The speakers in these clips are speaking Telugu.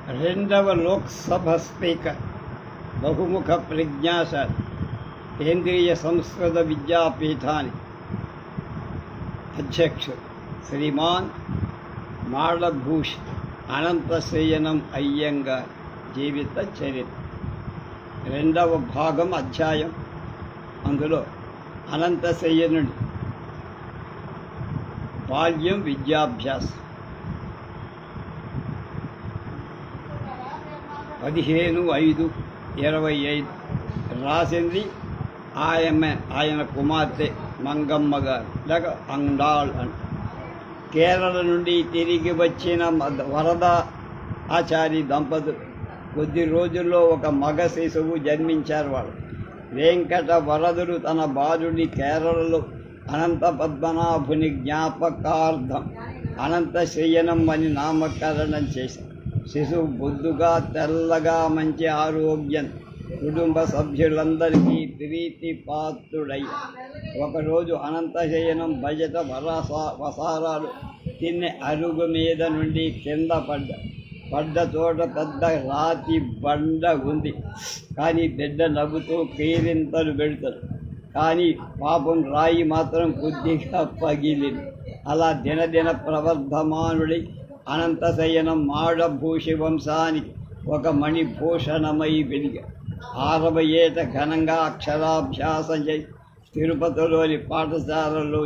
రెండవ లోక్సభ స్పీకర్, బహుముఖ ప్రజ్ఞాశాలి, కేంద్రీయ సంస్కృత విద్యాపీఠానికి అధ్యక్షుడు శ్రీమాన్ మాళభూష్ అనంతశయనం అయ్యంగార్ జీవిత చరిత్ర. రెండవ భాగం అధ్యాయం. అందులో అనంతశయనుడి బాల్యం, విద్యాభ్యాసం. 15/5/25 రాసింది ఆయన కుమార్తె మంగమ్మ గారు, లేక అండాళ్ అని. కేరళ నుండి తిరిగి వచ్చిన వరద ఆచారి దంపతులు కొద్ది రోజుల్లో ఒక మగ శిశువు జన్మించారు. వాళ్ళు వెంకట వరదుడు తన బాలుడి కేరళలో అనంత పద్మనాభుని జ్ఞాపకార్థం అనంతశయనం అని నామకరణం చేశారు. శిశువు బొద్దుగా, తెల్లగా, మంచి ఆరోగ్యం, కుటుంబ సభ్యులందరికీ ప్రీతిపాత్రుడయ్యారు. ఒకరోజు అనంతశయనం బయట వసారాలు తిన్న అరుగు మీద నుండి కింద పడ్డ చోట పెద్ద రాతి బండ ఉంది. కానీ బిడ్డ నవ్వుతూ కేరింతలు పెడతాడు. కానీ పాపం రాయి మాత్రం కొద్దిగా పగిలింది. అలా దినదిన ప్రవర్ధమానుడి అనంతశయనం మాళభూషి వంశానికి ఒక మణిభూషణమై వెలిగాడు. 60 ఏట ఘనంగా అక్షరాభ్యాసం చేసి తిరుపతిలోని పాఠశాలలో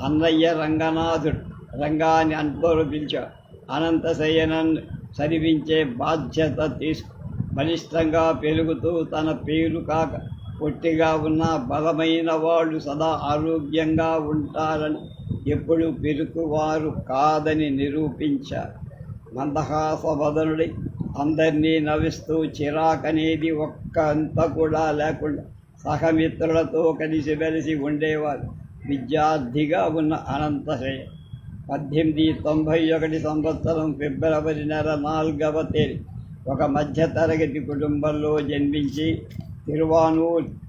అన్నయ్య రంగనాథుడు రంగాన్ని అందరూ పిలిచాడు. అనంతశయనాన్ని చదివించే బాధ్యత తీసుకు బలిష్టంగా పెరుగుతూ తన పేరు కాక పొట్టిగా ఉన్న బలమైన వాళ్ళు సదా ఆరోగ్యంగా ఉంటారని, ఎప్పుడు పెరుగువారు కాదని నిరూపించారు. మందహాసవదనుడి అందరినీ నవ్విస్తూ చిరాకనేది ఒక్క అంత కూడా లేకుండా సహమిత్రులతో కలిసిమెలిసి ఉండేవారు. విద్యార్థిగా ఉన్న అనంతశయనం 1891 సంవత్సరం ఫిబ్రవరి నెల 4వ తేదీ ఒక మధ్యతరగతి కుటుంబంలో జన్మించి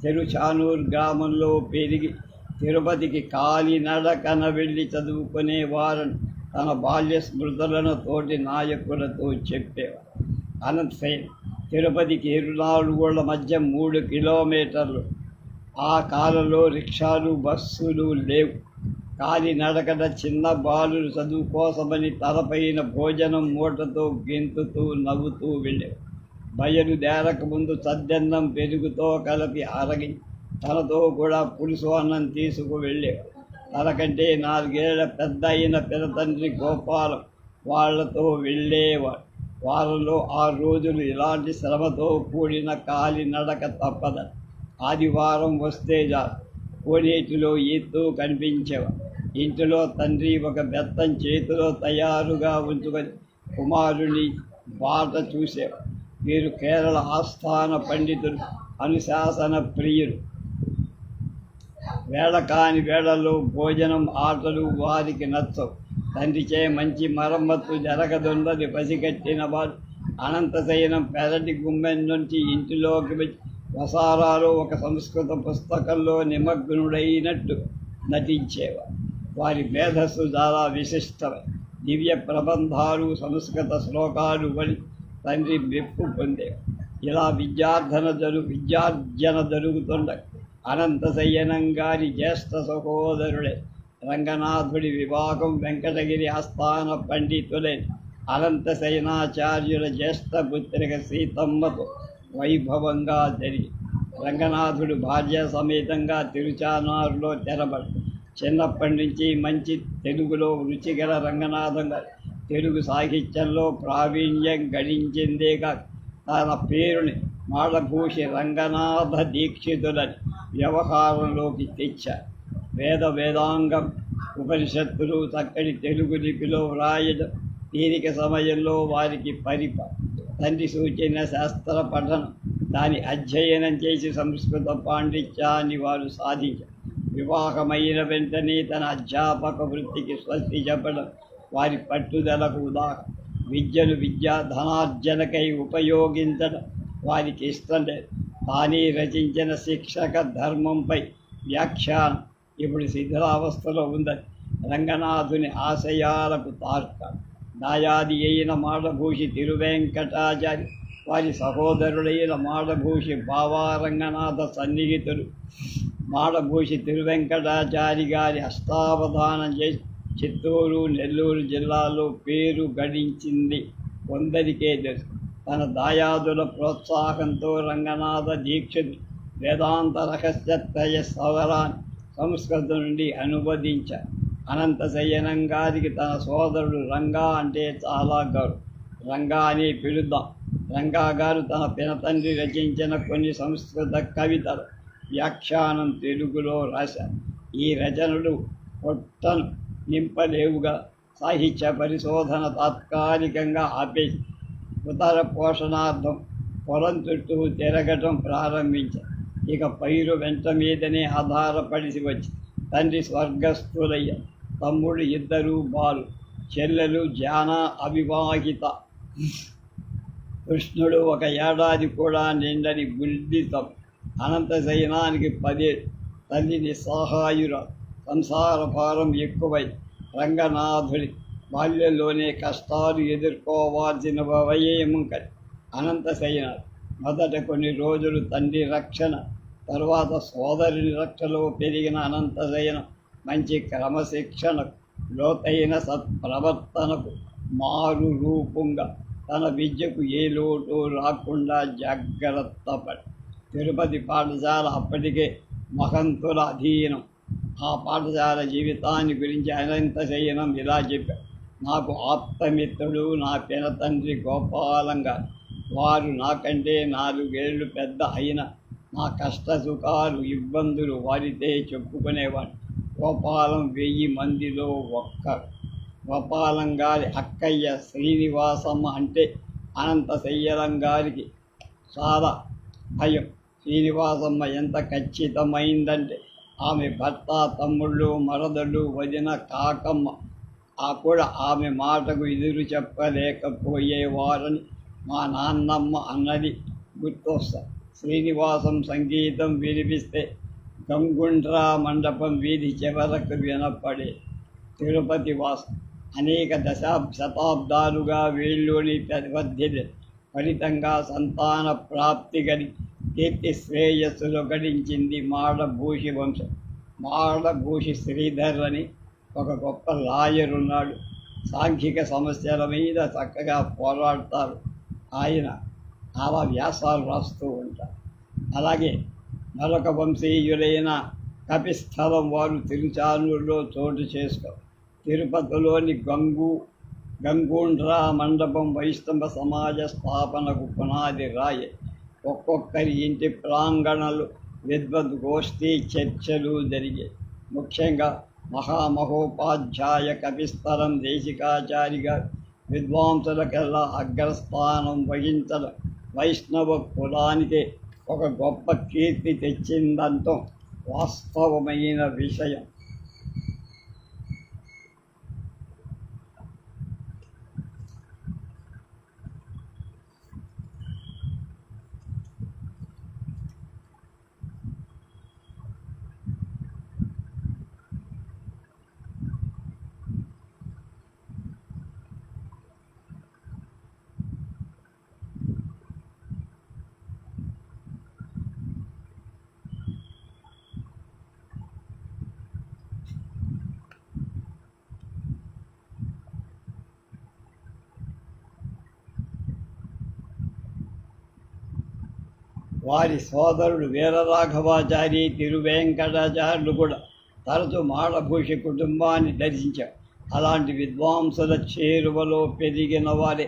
తిరుచానూర్ గ్రామంలో పెరిగి తిరుపతికి కాలినడకన వెళ్ళి చదువుకునేవారని తన బాల్య స్మృతులను తోటి నాయకులతో చెప్పేవారు. అనంతశయనం తిరుపతికి 24 మధ్య 3 కిలోమీటర్లు. ఆ కాలంలో రిక్షాలు, బస్సులు లేవు. కాలినడకన చిన్న బాలురు చదువు కోసమని తలపైన భోజనం మూటతో గెంతుతూ నవ్వుతూ వెళ్ళేవారు. బయలుదేరక ముందు సద్దన్నం పెరుగుతో కలిపి అరగి తనతో కూడా పులుసు అన్నం తీసుకు వెళ్ళేవారు. తనకంటే 4 ఏళ్ల పెద్ద అయిన పినతండ్రి గోపాలం వాళ్లతో వెళ్ళేవాడు. వారంలో 6 రోజులు ఇలాంటి శ్రమతో కూడిన కాలినడక తప్పదని. ఆదివారం వస్తే కోనేటిలో ఈతూ కనిపించేవాడు. ఇంటిలో తండ్రి ఒక బెత్తం చేతిలో తయారుగా ఉంచుకొని కుమారుని బాట చూసేవాడు. వీరు కేరళ ఆస్థాన పండితులు, అనుశాసన ప్రియులు. వేళ కాని వేళల్లో భోజనం, ఆటలు వారికి నచ్చవు. తండ్రిచే మంచి మరమ్మత్తు జరగదున్నది పసిగట్టిన వాడు అనంతశయనం పెరటి గుమ్మెం నుంచి ఇంటిలోకి వచ్చి వసారాలో ఒక సంస్కృత పుస్తకంలో నిమగ్నుడైనట్టు నటించేవారు. వారి మేధస్సు చాలా విశిష్టమే. దివ్య ప్రబంధాలు, సంస్కృత శ్లోకాలు వలి తండ్రి మెప్పు పొందేవారు. ఇలా విద్యార్జన జరుగుతుండ అనంతశయనం గారి జ్యేష్ఠ సహోదరుడే రంగనాథుడి వివాహం వెంకటగిరి ఆస్థాన పండితులైన అనంతశయనాచార్యుల జ్యేష్ఠ పుత్రిక సీతమ్మతో వైభవంగా జరిగి రంగనాథుడు భార్య సమేతంగా తిరుచానూరులో తెరబడి చిన్నప్పటి నుంచి మంచి తెలుగులో రుచిగల రంగనాథం గారు తెలుగు సాహిత్యంలో ప్రావీణ్యం గడించిందేగా తన పేరుని మాళభూషి రంగనాథ దీక్షితులని వ్యవహారంలోకి తెచ్చారు. వేదాంగం, ఉపనిషత్తులు చక్కని తెలుగు లిపిలో వ్రాయడం తీరిక సమయంలో వారికి తండ్రి సూచన శాస్త్ర పఠనం, దాని అధ్యయనం చేసి సంస్కృత పాండిత్యాన్ని వారు సాధించారు. వివాహమైన వెంటనే తన అధ్యాపక వృత్తికి స్వస్తి చెప్పడం వారి పట్టుదలకు ఉదాహరణ. ధనార్జనకై ఉపయోగించడం వారికి ఇష్టం లేదు. తానే రచించిన శిక్షక ధర్మంపై వ్యాఖ్యానం ఇప్పుడు శిథిలావస్థలో ఉందని రంగనాథుని ఆశయాలకు తార్కాడు. దాయాది అయిన మాడభూషి తిరువెంకటాచారి వారి సహోదరుడైన మాడభూషి బావారంగనాథ సన్నిహితులు మాడభూషి తిరువెంకటాచారి గారి అష్టావధానం చేసి చిత్తూరు నెల్లూరు జిల్లాలో పేరు గడించింది కొందరికే తెలుసు. తన దాయాదుల ప్రోత్సాహంతో రంగనాథ దీక్షితు వేదాంత రహస్యత్రయ సవరాన్ని సంస్కృతం నుండి అనువదించారు. అనంతశయనం గారికి తన సోదరుడు రంగా అంటే చాలా గౌరవం. రంగా అని పిలుద్దాం. రంగా గారు తన పినతండ్రి రచించిన కొన్ని సంస్కృత కవితల వ్యాఖ్యానం తెలుగులో రాశారు. ఈ రచనలు పొట్టను నింపలేవుగా సాహిత్య పరిశోధన తాత్కాలికంగా ఆపేసి ఉదర పోషణార్థం పొలం చుట్టూ తిరగటం ప్రారంభించారు. ఇక పైరు వెంట మీదనే ఆధారపడి వచ్చి తండ్రి స్వర్గస్థులయ్యారు. తమ్ముడు ఇద్దరు బాలు, చెల్లెలు జాన అవివాహిత. కృష్ణుడు 1 ఏడాది కూడా నిండని గుల్డితం. అనంతశయనానికి 10 తల్లి నిస్సహాయుర. సంసార భారం ఎక్కువై రంగనాథుడి బాల్యంలోనే కష్టాలు ఎదుర్కోవాల్సిన వయము కలి. అనంతశయనాడు మొదట కొన్ని రోజులు తండ్రి రక్షణ, తరువాత సోదరి రక్షలో పెరిగిన అనంతశయనం మంచి క్రమశిక్షణకు, లోతైన సత్ప్రవర్తనకు మారు రూపంగా తన విద్యకు ఏ లోటు రాకుండా జాగ్రత్త పడి తిరుపతి పాఠశాల అప్పటికే మహంతుల అధీనం. ఆ పాఠశాల జీవితాన్ని గురించి అనంతశయనం ఇలా చెప్పారు. నాకు ఆప్తమిత్రుడు నా పినతండ్రి గోపాలం గారు. వారు నాకంటే 4 ఏళ్ళు పెద్ద అయిన నా కష్ట సుఖాలు ఇబ్బందులు వారితే చెప్పుకునేవాడు. గోపాలం 1000 మందిలో ఒక్కరు. గోపాలం గారి అక్కయ్య శ్రీనివాసమ్మ అంటే అనంతశయనం గారికి చాలా భయం. శ్రీనివాసమ్మ ఎంత ఖచ్చితమైందంటే ఆమె భర్త, తమ్ముళ్ళు, మరదళ్ళు, వదిన, కాకమ్మ కూడా ఆమె మాటకు ఎదురు చెప్పలేకపోయేవారని మా నాన్నమ్మ అన్నది గుర్తొస్తారు. శ్రీనివాసం సంగీతం వినిపిస్తే గంగుండ్రా మండపం వీధి చివరకు వినపడే. తిరుపతి వాసం అనేక శతాబ్దాలుగా వీళ్ళలోని పద్ధతి ఫలితంగా సంతాన ప్రాప్తి గడి కీర్తి శ్రేయస్సులు గడించింది మాడభూషి వంశం. మాడభూషి శ్రీధర్ అని ఒక గొప్ప లాయర్ ఉన్నాడు. సాంఘిక సమస్యల మీద చక్కగా పోరాడతారు. ఆయన చాలా వ్యాసాలు రాస్తూ ఉంటారు. అలాగే మరొక వంశీయులైన కపిస్థలం వారు తిరుచానూరులో చోటు చేసుకోరు. తిరుపతిలోని గంగూండ్రా మండపం వైష్ణవ సమాజ స్థాపనకు పునాది రాయే. ఒక్కొక్కరి ఇంటి ప్రాంగణలు విద్వద్గోష్ఠి చర్చలు జరిగాయి. ముఖ్యంగా మహామహోపాధ్యాయ కపిస్థలం దేశికాచారి గారు విద్వాంసులకెల్లా అగ్రస్థానం వహించడం వైష్ణవ కులానికే ఒక గొప్ప కీర్తి తెచ్చిందంతం వాస్తవమైన విషయం. వారి సోదరుడు వీరరాఘవాచారి తిరువెంకటాచార్యులు కూడా తరచు మాడభూషి కుటుంబాన్ని దర్శించారు. అలాంటి విద్వాంసుల చేరువలో పెరిగిన వారే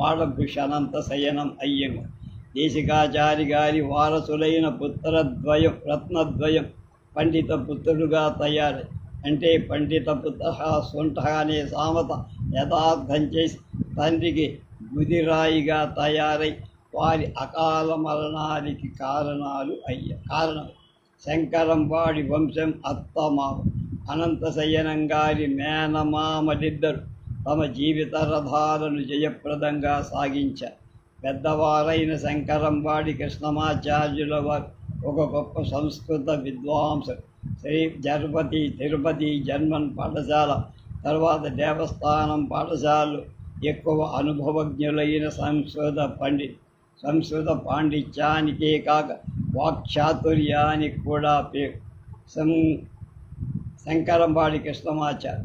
మాడభూషి అనంతశయనం అయ్యము. దేశికాచారి గారి వారసులైన రత్నద్వయం పండిత పుత్రుడుగా తయారై, అంటే పండిత పుత్ర సొంట అనే సామెత యథార్థం చేసి తండ్రికి గుదిరాయిగా తయారై వారి అకాల మరణానికి కారణం శంకరంవాడి వంశం అత్తమామ అనంతశయనం గారి మేనమామలిద్దరు తమ జీవిత రథాలను జయప్రదంగా సాగించారు. పెద్దవారైన శంకరంవాడి కృష్ణమాచార్యుల వారు ఒక గొప్ప సంస్కృత విద్వాంసుడు. తిరుపతి జర్మన్ పాఠశాల, తర్వాత దేవస్థానం పాఠశాలలు ఎక్కువ అనుభవజ్ఞులైన సంస్కృత పాండిత్యానికే కాక వాక్చాతుర్యానికి కూడా పేరు. శంకరంబాడి కృష్ణమాచార్య.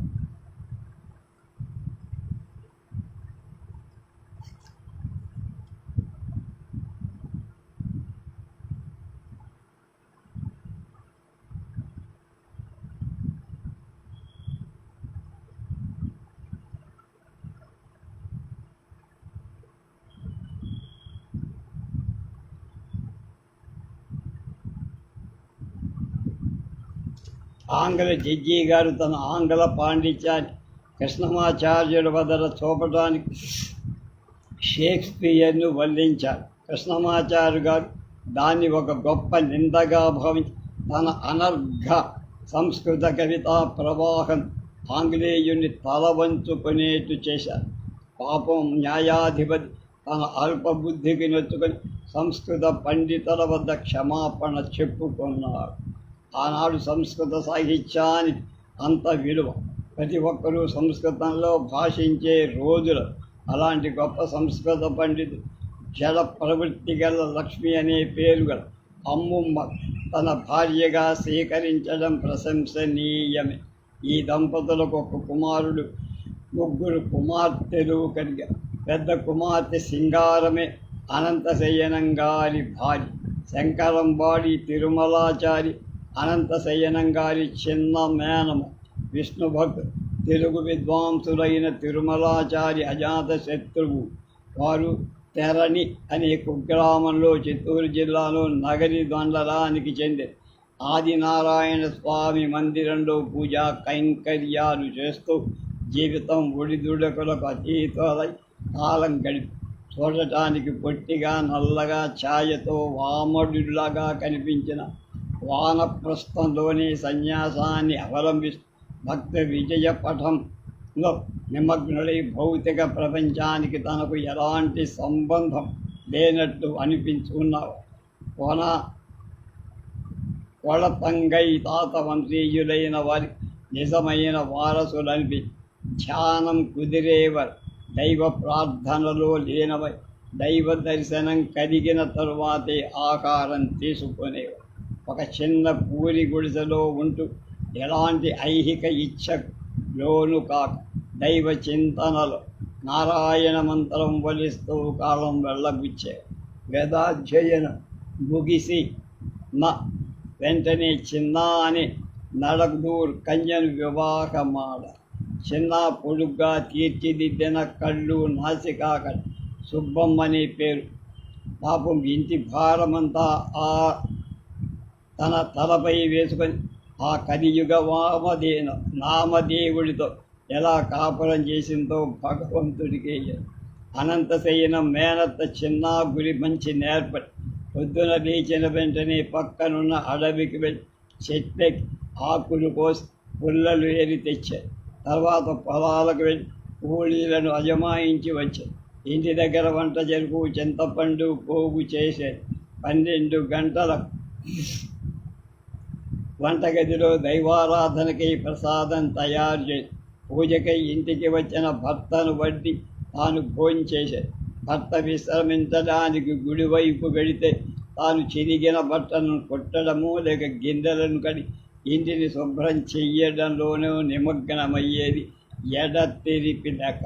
ఆంగ్ల జడ్జి గారు తన ఆంగ్ల పాండిత్యాన్ని కృష్ణమాచార్యుల వద్ద చూపడానికి షేక్స్పియర్ను వల్లించారు. కృష్ణమాచార్య గారు దాన్ని ఒక గొప్ప నిందగా భావించి తన అనర్ఘ సంస్కృత కవితా ప్రవాహం ఆంగ్లేయుని తలవంచుకునేట్టు చేశారు. పాపం న్యాయాధిపతి తన అల్పబుద్ధికి నొచ్చుకొని సంస్కృత పండితుల వద్ద క్షమాపణ చెప్పుకున్నారు. ఆనాడు సంస్కృత సాహిత్యానికి అంత విలువ. ప్రతి ఒక్కరూ సంస్కృతంలో భాషించే రోజులు. అలాంటి గొప్ప సంస్కృత పండితుడు జడ ప్రవృత్తి గల లక్ష్మి అనే పేరు గల అమ్ముమ్మ తన భార్యగా స్వీకరించడం ప్రశంసనీయమే. ఈ దంపతులకు ఒక కుమారుడు, 3 కుమార్తెలు కలిగారు. పెద్ద కుమార్తె సింగారమే అనంతశయనం గారి భార్య. శంకరంబాడి తిరుమలాచారి అనంతశయనం గారి చిన్న మేనమ. విష్ణు భక్తుడు, తెలుగు విద్వాంసులైన తిరుమలాచారి అజాత శత్రువు. వారు తెరణి అనే కుగ్రామంలో చిత్తూరు జిల్లాలో నగరి మండలానికి చెందిన ఆదినారాయణ స్వామి మందిరంలో పూజా కైంకర్యాలు చేస్తూ జీవితం ఒడిదుడుకులకు అతీతులై కాలం గడిపి చూడటానికి పొట్టిగా నల్లగా ఛాయతో వామడులాగా కనిపించిన వానప్రస్థంలోని సన్యాసాన్ని అవలంబిస్తూ భక్త విజయ పథంలో నిమగ్నులై భౌతిక ప్రపంచానికి తనకు ఎలాంటి సంబంధం లేనట్టు అనిపించుకున్నారు. కొళతంగై తాత వంశీయులైన వారి నిజమైన వారసులనిపి ధ్యానం కుదిరేవారు. దైవ ప్రార్థనలో లేనవై దైవ దర్శనం కలిగిన తరువాతే ఆకారం తీసుకునేవారు. ఒక చిన్న పూరి గుడిసెలో ఉంటూ ఎలాంటి ఐహిక ఇచ్ఛకు లోను కాక దైవ చింతనలో నారాయణ మంత్రం వలిస్తూ కాలం వెళ్ళబుచ్చే. వేదాధ్యయనం ముగిసి వెంటనే చిన్నాని నడగూర్ కన్యను వివాహమాడ. చిన్న పొడుగ్గా తీర్చిదిద్దిన కళ్ళు, నాసికాక సుబ్బమ్మని పేరు. పాపం ఇంటి భారమంతా తన తలపై వేసుకొని ఆ కలియుగ నామదేవుడితో ఎలా కాపురం చేసిందో భగవంతుడికే. అనంతశయనం మేనత్త చిన్న గురి మంచి నేర్పడి పొద్దున లేచిన వెంటనే పక్కనున్న అడవికి వెళ్ళి చెట్లకి ఆకులు కోసి పుల్లలు ఏరి తెచ్చారు. తర్వాత పొలాలకు వెళ్ళి కూలీలను అజమాయించి వచ్చారు. ఇంటి దగ్గర వంట జరుపు, చింతపండు పోగు చేసేది. 12 గంటలకు వంటగదిలో దైవారాధనకై ప్రసాదం తయారు చేసి పూజకై ఇంటికి వచ్చిన భర్తను వడ్డి తాను భోంచేసేది. భర్త విశ్రమించడానికి గుడివైపు వెళితే తాను చిరిగిన బట్టలను కొట్టడము లేక గిన్నెలను కడి ఇంటిని శుభ్రం చెయ్యడంలోనూ నిమగ్నమయ్యేది ఎడతెరిపి లెక్క.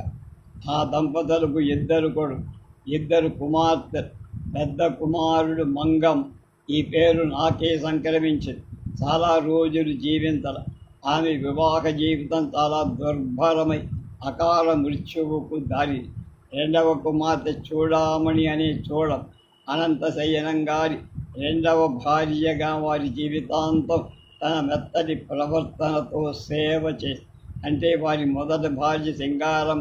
ఆ దంపతులకు 2 కొడుకు, 2 కుమార్తెలు. పెద్ద కుమారుడు మంగం. ఈ పేరు నాకే సంక్రమించింది. చాలా రోజులు జీవించాల. ఆమె వివాహ జీవితం చాలా దుర్భరమై అకాల మృత్యువుకు దారి. 2వ కుమార్తె చూడామణి అనే చూడం అనంతశయనం గారి 2వ భార్యగా వారి జీవితాంతం తన మెత్తటి ప్రవర్తనతో సేవ చేసి, అంటే వారి మొదటి భార్య సింగారం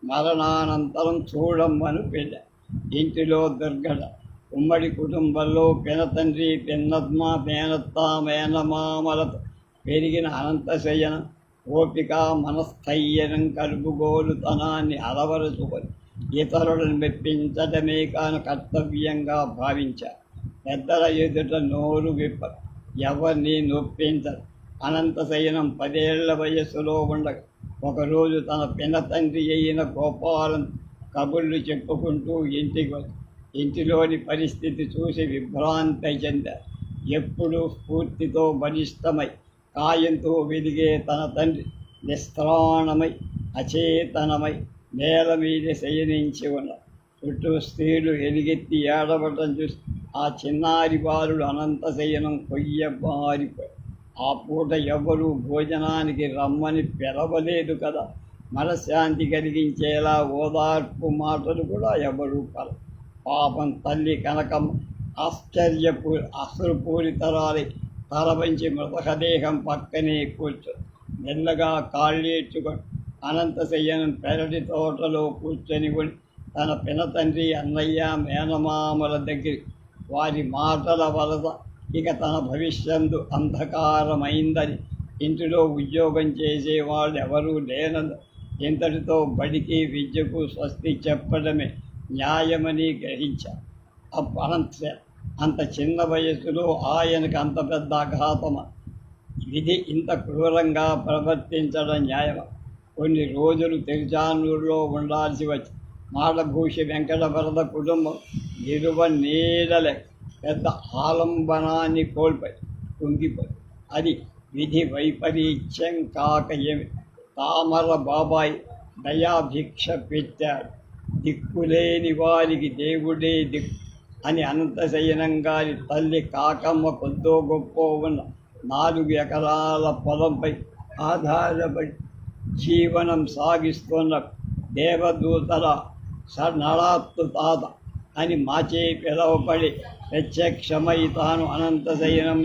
మరణానంతరం చూడమ్మను పెళ్ళారు. ఇంటిలో దుర్ఘట. ఉమ్మడి కుటుంబంలో పినతండ్రి, పిన్నమ్మ, మేనత్త, మేనమామలతో పెరిగిన అనంతశయనం ఓపిక, మనస్థైర్యం, కలుపుగోలుతనాన్ని అలవరుచుకొని ఇతరులను మెప్పించడమే కాని కర్తవ్యంగా భావించారు. పెద్దల ఎదుట నోరు విప్పరు, ఎవరిని నొప్పించరు. అనంతశయనం 10 ఏళ్ల వయస్సులో ఉండగా ఒకరోజు తన పినతండ్రి అయిన గోపాలం కబుర్లు చెప్పుకుంటూ ఇంటికి వచ్చి ఇంటిలోని పరిస్థితి చూసి విభ్రాంతి చెందారు. ఎప్పుడూ స్ఫూర్తితో బలిష్టమై కాయంతో వెలిగే తన తండ్రి నిస్త్రాణమై అచేతనమై నేల మీద శయనించి ఉన్నారు. చుట్టూ స్త్రీలు ఎలుగెత్తి ఏడవటం చూసి ఆ చిన్నారి బాలుడు అనంత శయనం కొయ్యబారిపోయి ఆ పూట ఎవరూ భోజనానికి రమ్మని పిలవలేదు కదా. మనశ్శాంతి కలిగించేలా ఓదార్పు మాటలు కూడా ఎవరూ పాపం తల్లి కనకమ్మ అశ్రుపూరితరాలి తలవంచి మృతదేహం పక్కనే కూర్చొని మెల్లగా కాళ్ళేర్చుకొని అనంతశయ్యనం పెరటి తోటలో కూర్చొని ఉండి తన పినతండ్రి అన్నయ్య మేనమామల దగ్గర వారి మాటల వలన ఇక తన భవిష్యత్తు అంధకారమైందని, ఇంటిలో ఉద్యోగం చేసేవాళ్ళు ఎవరూ లేనని, ఇంతటితో బడికి విద్యకు స్వస్తి చెప్పడమే న్యాయమని గ్రహించారు. అంత చిన్న వయస్సులో ఆయనకు అంత పెద్ద ఆఘాతమా? విధి ఇంత క్రూరంగా ప్రవర్తించడం న్యాయమా? కొన్ని రోజులు తిరుచానూరులో ఉండాల్సి వచ్చి మాడభూషి వెంకటవరద కుటుంబం నీడలే పెద్ద ఆలంబనాన్ని కోల్పోయి కుంగిపోయి, అది విధి వైపరీత్యం కాక ఏమి. తామర బాబాయ్ దయాభిక్ష పెట్టాడు. దిక్కులేని వారికి దేవుడే దిక్కు అని అనంతశయనం గారి తల్లి కాకమ్మ కొద్దో గొప్ప ఉన్న 4 ఎకరాల పొలంపై ఆధారపడి జీవనం సాగిస్తున్న దేవదూతల నడాత్తు తాత అని మాచే పిలువబడి ప్రత్యక్షమై తాను అనంతశయనం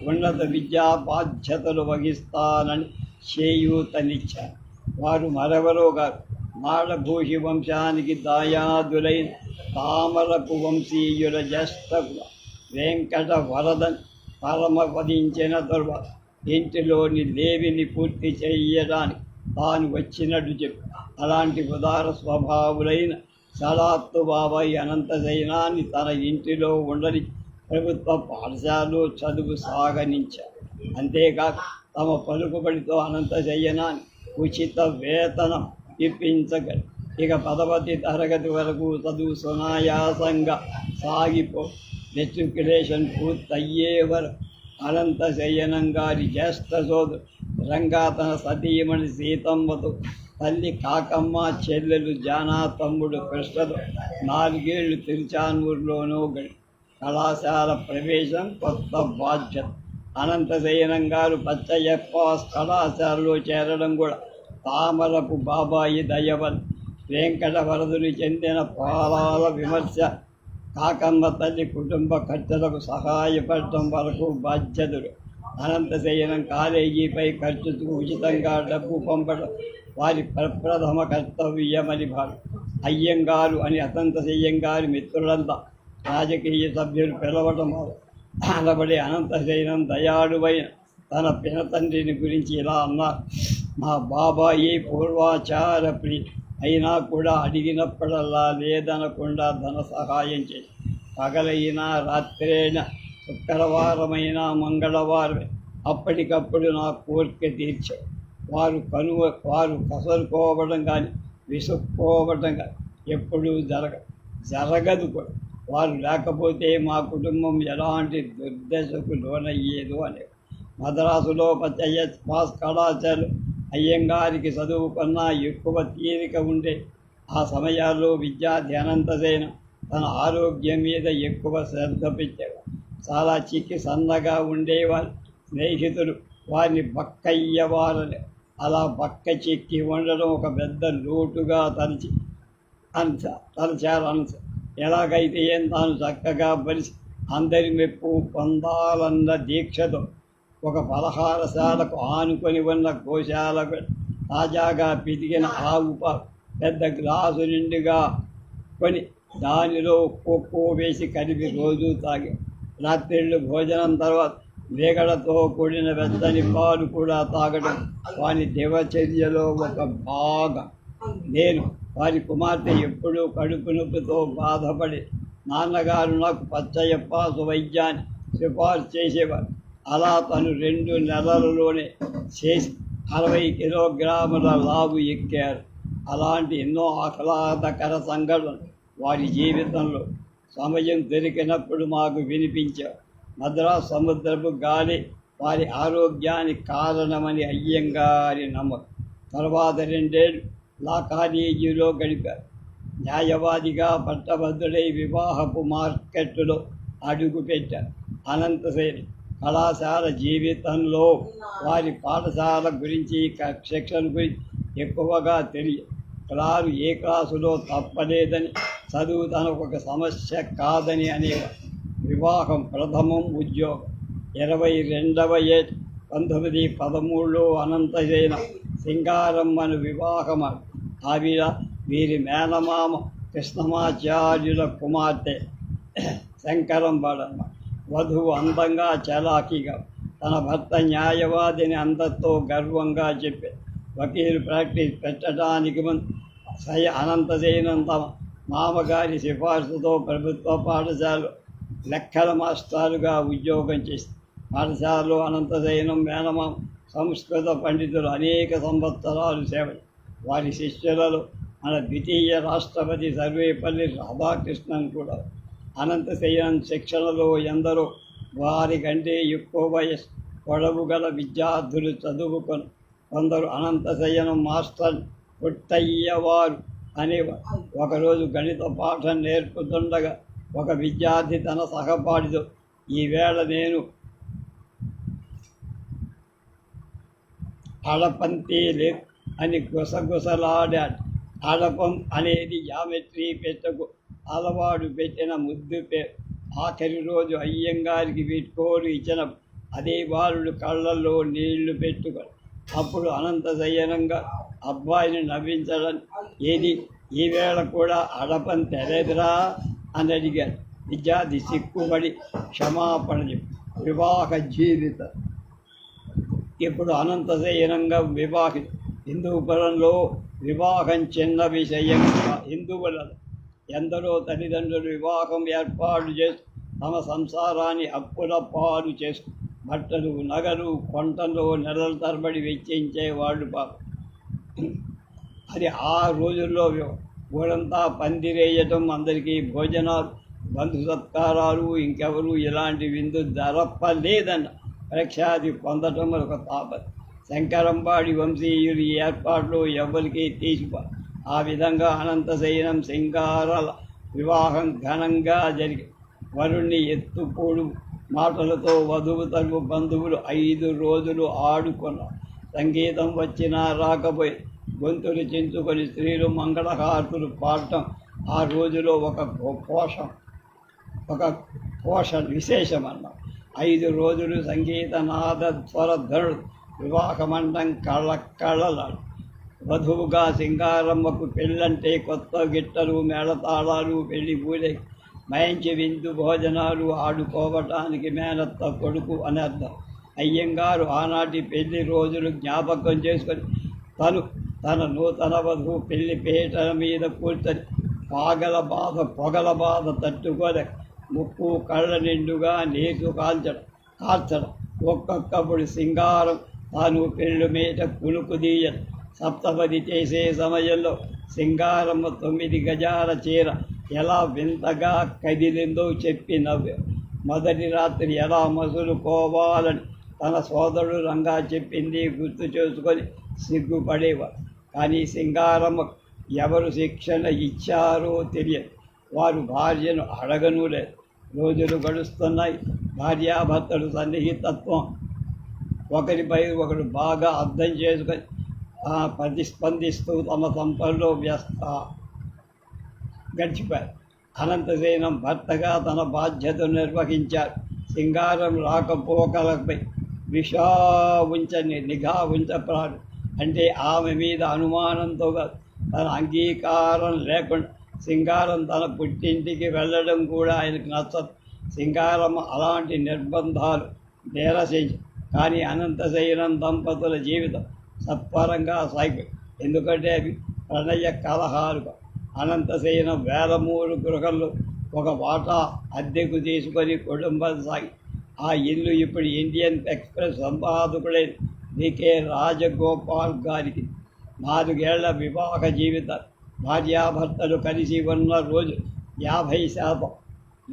ఉన్నత విద్యా బాధ్యతలు వహిస్తానని చేయూతనిచ్చారు. వారు మరెవరో గారు, మాడభూషి వంశానికి దాయాదులైన తామరపు వంశీయుల జ్యేష్ఠకుల వెంకట వరదన్ పరమపదించిన తరువాత ఇంటిలోని లేవిని పూర్తి చేయడానికి తాను వచ్చినట్టు చెప్పి అలాంటి ఉదార స్వభావులైన సలాత్తు బాబాయి అనంతశయనాన్ని తన ఇంటిలో ఉండని ప్రభుత్వ పాఠశాలలో చదువు సాగనించారు. అంతేకాక తమ పలుకుబడితో అనంతశయనాన్ని ఉచిత వేతనం ఇప్పించగలరు. ఇక 10వ తరగతి వరకు చదువు సునాయాసంగా సాగిపో మెట్రికులేషన్ పూర్తయ్యే వరకు అనంతశయనం గారి జ్యేష్ఠ సోదరు రంగా తన సతీమణి సీతమ్మతో, తల్లి కాకమ్మ, చెల్లెలు జానా, తమ్ముడు కృష్ణతో 4 ఏళ్ళు తిరుచానూరులోనూ గడి కళాశాల ప్రవేశం కొత్త బాధ్యత. అనంతశయనం గారు పచ్చయ్యప్ప కళాశాలలో చేరడం కూడా తామరపు బాబాయి దయవల్. వెంకటవరదులు చెందిన పాలాల విమర్శ కాకమ్మ తల్లి కుటుంబ ఖర్చులకు సహాయపడటం వరకు బాధ్యతలు. అనంతశయనం కాలేజీపై ఖర్చుకు ఉచితంగా డబ్బు పంపడం వారి ప్రప్రథమ కర్తవ్యమని భావి అయ్యంగారు అని అనంతశయ్యంగారి మిత్రులంతా రాజకీయ సభ్యులు పిలవటం అనబడి అనంతశయనం దయాళువైన తన పినతండ్రిని గురించి ఇలా అన్నారు: మా బాబాయి పూర్వాచార ప్రియ అయినా కూడా అడిగినప్పుడల్లా లేదనకుండా ధన సహాయం చేసి పగలైనా రాత్రైనా శుక్రవారమైనా మంగళవారమే అప్పటికప్పుడు నా కోరిక తీర్చారు. వారు కసరుకోవడం కానీ విసుక్కోవడం కానీ ఎప్పుడూ జరగదు కూడా. వారు లేకపోతే మా కుటుంబం ఎలాంటి దుర్దశకు లోనయ్యేదో అనే. మద్రాసులో పచ్చయ్య కళాశాల అయ్యంగారికి చదువు కన్నా ఎక్కువ తీరిక ఉండే ఆ సమయాల్లో విద్యార్థి అనంతశయనం తన ఆరోగ్యం మీద ఎక్కువ శ్రద్ధ పెట్టేవారు. చాలా చిక్కి సన్నగా ఉండేవారు. స్నేహితులు వారిని బక్కయ్యవారని, అలా బక్క చిక్కి ఉండడం ఒక పెద్ద లోటుగా తలచారు. ఎలాగైతే ఏం తాను చక్కగా బలిసి అందరి మెప్పు పొందాలన్న దీక్షతో ఒక పలహారశాలకు ఆనుకొని ఉన్న గోశాలకు తాజాగా పితికిన ఆవు పాలు పెద్ద గ్లాసు నిండుగా కొని దానిలో కొక్కో వేసి కలిపి రోజు తాగి రాత్రిళ్ళు భోజనం తర్వాత వేగడతో కూడిన వెచ్చని పాలు కూడా తాగడం వారి దివచర్యలో ఒక భాగం. నేను వారి కుమార్తె ఎప్పుడూ కడుపు నొప్పితో బాధపడి నాన్నగారు నాకు పచ్చయ్యప్ప వైద్యాన్ని సిఫార్సు చేసేవారు. అలా తను 2 నెలలలోనే చేసి 60 కిలోగ్రాముల లావు ఎక్కారు. అలాంటి ఎన్నో ఆహ్లాదకర సంఘటనలు వారి జీవితంలో సమయం దొరికినప్పుడు మాకు వినిపించారు. మద్రాసు సముద్రపు గాలి వారి ఆరోగ్యానికి కారణమని అయ్యంగారి నమ్మకం. తర్వాత 2 ఏళ్ళు లా కాలేజీలో గడిపారు. న్యాయవాదిగా పట్టభద్రుడై వివాహపు మార్కెట్లో అడుగుపెట్టారు. అనంతసేని కళాశాల జీవితంలో వారి పాఠశాల గురించి, శిక్షణ గురించి ఎక్కువగా తెలియదు. ఏ క్లాసులో తప్పలేదని, చదువు తనకు ఒక సమస్య కాదని అనేవారు. వివాహం ప్రథమం, ఉద్యోగం. 22వ ఏట 1913లో అనంతసేన సింగారమ్మను వివాహమాడు. ఆవిడ వీరి మేనమామ కృష్ణమాచార్యుల కుమార్తె శంకరంబాడమ్మ. వధువు అందంగా, చలాకీగా, తన భర్త న్యాయవాదిని అందరితో గర్వంగా చెప్పే. వకీలు ప్రాక్టీస్ పెట్టడానికి ముందు అనంతసేనం తమ మామగారి సిఫార్సుతో ప్రభుత్వ పాఠశాలలో లెక్కల మాస్టారుగా ఉద్యోగం చేసింది. పాఠశాలలో అనంతసేనం మేనమామ సంస్కృత పండితులు అనేక సంవత్సరాలు సేవ. వారి శిష్యులలో మన ద్వితీయ రాష్ట్రపతి సర్వేపల్లి రాధాకృష్ణన్ కూడా. అనంతసేనం శిక్షణలో ఎందరో వారి కంటే ఎక్కువ వయసు పొడవు గల విద్యార్థులు చదువుకొని కొందరు అనంతసేనం మాస్టర్ పుట్టయ్యవారు అనేవారు. ఒకరోజు గణిత పాఠం నేర్పుతుండగా ఒక విద్యార్థి తన సహపాఠితో, ఈవేళ నేను అడపంతే లేదు అని గుసగుసలాడాడు. అడపం అనేది జామెట్రీ పెట్టకు అలవాడు పెట్టిన ముద్దు పేరు. ఆఖరి రోజు అయ్యంగారికి వీడ్కోలు ఇచ్చిన అదే బాలుడు కళ్ళల్లో నీళ్లు పెట్టుకొని అప్పుడు అనంతశయనంగా అబ్బాయిని నవ్వించడం, ఏది ఈవేళ కూడా అడపం తెరేదిరా అని అడిగాడు. విద్యార్థి సిక్కుబడి క్షమాపణ చెప్పి వివాహ జీవితం. ఇప్పుడు అనంతశయనంగా వివాహి. హిందూపురంలో వివాహం చిన్న విషయం. హిందువులలో ఎందరో తల్లిదండ్రులు వివాహం ఏర్పాటు చేసి తమ సంసారాన్ని అప్పుల పాలు చేసు బట్టలు, నగలు, కొంటలో నెలల తరబడి వెచ్చించేవాళ్ళు పాపం. అది ఆ రోజుల్లో ఊరంతా పందిరేయటం, అందరికీ భోజనాలు, బంధు సత్కారాలు, ఇంకెవరు ఇలాంటి విందు జరపలేదన్న ప్రఖ్యాతి పొందటం ఒక తాపత్రయం. శంకరంబాడి వంశీయులు ఈ ఏర్పాట్లు ఎవరికీ తీసిపో. ఆ విధంగా అనంతశయనం సింగారాల వివాహం ఘనంగా జరిగి వరుణ్ణి ఎత్తుపోడు మాటలతో వధువు తరపు బంధువులు 5 రోజులు ఆడుకున్నారు. సంగీతం వచ్చినా రాకపోయి గొంతులు చించుకొని స్త్రీలు మంగళహారతులు పాడటం ఆ రోజులో ఒక పోషణ విశేషం అన్నారు. 5 రోజులు సంగీత నాద స్వరధరుడు వివాహమండం కళ్ళలాడు. వధువుగా సింగారమ్మకు పెళ్ళంటే కొత్త గిట్టలు, మేళతాళాలు, పెళ్లి పూలే, మంచి విందు భోజనాలు, ఆడుకోవటానికి మేనత్త కొడుకు అని అర్థం. అయ్యంగారు ఆనాటి పెళ్లి రోజులు జ్ఞాపకం చేసుకొని తన నూతన వధువు పెళ్లి పీటల మీద కూర్చొని పొగల బాధ తట్టుకోలే ముక్కు కళ్ళ నిండుగా నీరు కాల్చడం. ఒక్కొక్కప్పుడు సింగారం తాను పెళ్ళు మీద కులుకు తీయడం. సప్తపది చేసే సమయంలో సింగారమ్మ 9 గజాల చీర ఎలా వింతగా కదిలిందో చెప్పి నవ్వే. మొదటి రాత్రి ఎలా మసులుకోవాలని తన సోదరుడు రంగా చెప్పింది గుర్తు చేసుకొని సిగ్గుపడేవారు. కానీ సింగారమ్మ ఎవరు శిక్షణ ఇచ్చారో తెలియదు. వారు భార్యను అడగనూ లేదు. రోజులు గడుస్తున్నాయి. భార్యాభర్తలు సన్నిహితత్వం, ఒకరిపై ఒకరు బాగా అర్థం చేసుకొని ప్రతిస్పందిస్తూ తమ సంపల్లో గడిచిపోయారు. అనంతసేనం భర్తగా తన బాధ్యతను నిర్వహించారు. సింగారం రాకపోకలపై నిఘా ఉంచప్రాడు. అంటే ఆమె మీద అనుమానంతో తన అంగీకారం లేకుండా సింగారం తన పుట్టింటికి వెళ్ళడం కూడా ఆయనకు నచ్చదు. సింగారమ్మ అలాంటి నిర్బంధాలు నిరసించి. కానీ అనంతశయనం దంపతుల జీవితం సత్వరంగా సాగి. ఎందుకంటే అవి ప్రణయ కలహాలు. అనంతశయనం 1003 గృహంలో ఒక వాటా అద్దెకు తీసుకొని కుటుంబం సాగి. ఆ ఇల్లు ఇప్పుడు ఇండియన్ ఎక్స్ప్రెస్ సంపాదకుడైన డికే రాజగోపాల్ గారికి 4 ఏళ్ల వివాహ జీవితం. భార్యాభర్తలు కలిసి ఉన్న రోజు 50%.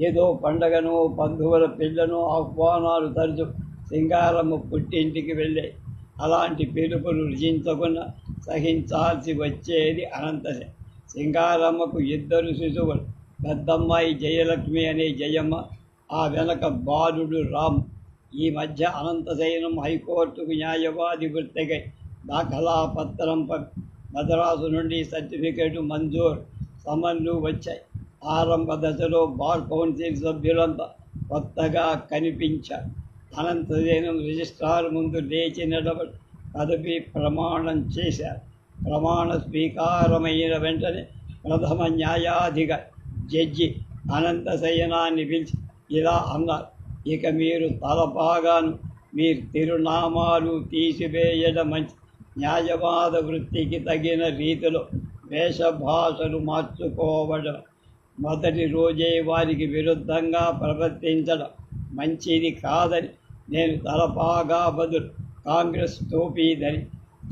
ఏదో పండగను, బంధువుల పెళ్ళను, ఆహ్వానాలు తరచు సింగారమ్మ పుట్టింటికి వెళ్ళే. అలాంటి పిలుపులు రుచించకుండా సహించాల్సి వచ్చేది అనంతశయనం. సింగారమ్మకు 2 శిశువులు. పెద్దమ్మాయి జయలక్ష్మి అనే జయమ్మ, ఆ వెనక బాలుడు రాము. ఈ మధ్య అనంతశయనం హైకోర్టుకు న్యాయవాది వృత్తికై దాఖలాపత్రం మద్రాసు నుండి సర్టిఫికేటు మంజూరు సమన్లు వచ్చాయి. ఆరంభ దశలో బార్ కౌన్సిల్ సభ్యులంతా కొత్తగా కనిపించారు. అనంతశయనం రిజిస్ట్రార్ ముందు లేచి నిలబడి పదవి ప్రమాణం చేశారు. ప్రమాణ స్వీకారమైన వెంటనే ప్రథమ న్యాయాధికారి జడ్జి అనంతశయనాన్ని పిలిచి ఇలా అన్నారు: ఇక మీరు తలపాగాను, మీరు తిరునామాలు తీసివేయడం మంచి. న్యాయవాద వృత్తికి తగిన రీతిలో వేషభాషలు మార్చుకోవడం, మొదటి రోజే వారికి విరుద్ధంగా ప్రవర్తించడం మంచిది కాదని నేను తలపాగా బదులు కాంగ్రెస్ టోపీ ధరి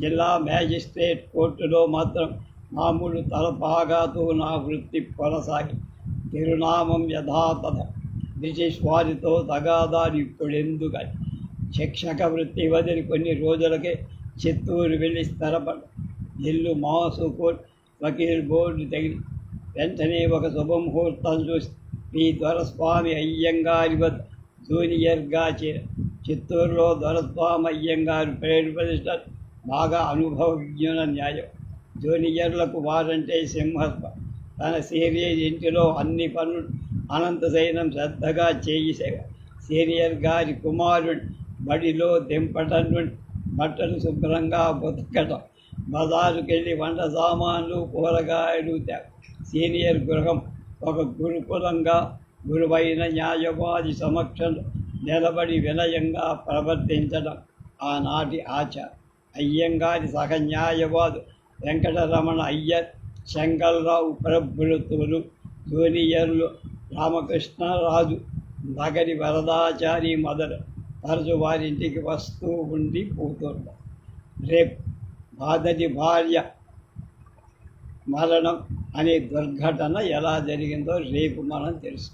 జిల్లా మ్యాజిస్ట్రేట్ కోర్టులో మాత్రం మామూలు తలపాగాతో నా వృత్తి కొనసాగి, తిరునామం యథాతథ. బ్రిటిష్ వారితో తగాదాలు ఇప్పుడెందుకని శిక్షక వృత్తి వదిలి కొన్ని రోజులకే చిత్తూరు వెళ్ళి స్థిరపడ్డ. ఇల్లు మాసు కోర్టు వకీల్ బోర్డు తగిలి వెంటనే ఒక శుభముహూర్తం చూసి మీ దొరస్వామి అయ్యంగారి వద్ద జూనియర్గా చేర. చిత్తూరులో దొరస్వామి అయ్యంగారు పేరు ప్రతిష్ట బాగా అనుభవజ్ఞుల న్యాయం. జూనియర్లకు వారంటే సింహస్వ. తన సీనియర్ ఇంటిలో అన్ని పనులు అనంతశయనం శ్రద్ధగా చేసేవారు. సీనియర్ గారి కుమారుడు బడిలో దింపటం నుండి బట్టలు శుభ్రంగా బతకటం, బజారుకెళ్ళి వంట సామాన్లు, కూరగాయలు సీనియర్ గృహం ఒక గురుకులంగా గురువైన న్యాయవాది సమక్షంలో నిలబడి వినయంగా ప్రవర్తించడం ఆనాటి ఆచారం. అయ్యంగారి సహ న్యాయవాదు వెంకటరమణ అయ్యర్, శంకర్రావు ప్రభుత్వులు, జూనియర్లు రామకృష్ణరాజు, నగరి వరదాచారి మొదలు తరచు వారింటికి వస్తూ ఉండి పోతుంటారు. రేపు మొదటి భార్య మరణం అనే దుర్ఘటన ఎలా జరిగిందో రేపు మనం తెలుసు.